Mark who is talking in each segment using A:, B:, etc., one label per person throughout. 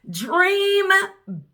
A: Dream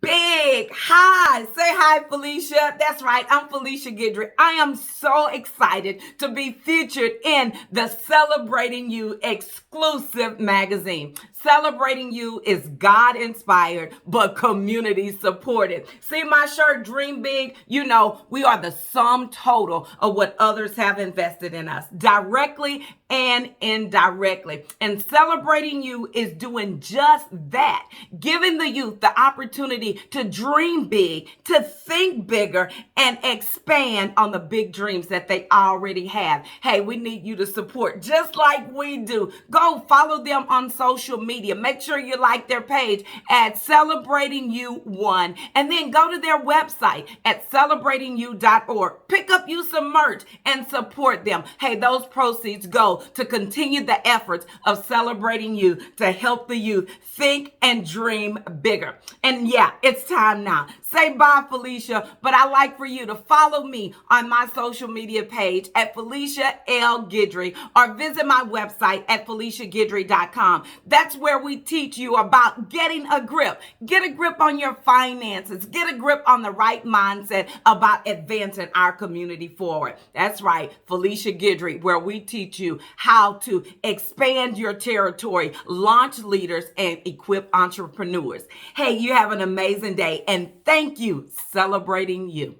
A: big. Hi. Say hi, Felicia. That's right. I'm Felicia Guidry. I am so excited to be featured in the Celebrating You exclusive magazine. Celebrating You is God inspired, but community supported. See my shirt, Dream Big? You know, we are the sum total of what others have invested in us, directly and indirectly. And Celebrating You is doing just that, giving the youth the opportunity to dream big, to think bigger, and expand on the big dreams that they already have. Hey, we need you to support just like we do. Go follow them on social media. Make sure you like their page at Celebrating You One, and then go to their website at celebratingyou.org. Pick up you some merch and support them. Hey, those proceeds go to continue the efforts of Celebrating You to help the youth think and dream bigger. And yeah, it's time now. Say bye, Felicia, but I like for you to follow me on my social media page at Felicia L. Guidry, or visit my website at FeliciaGuidry.com. That's where we teach you about getting a grip. Get a grip on your finances. Get a grip on the right mindset about advancing our community forward. That's right, Felicia Guidry, where we teach you how to expand your territory, launch leaders, and equip entrepreneurs. Hey, you have an amazing day, and thank you. Celebrating You.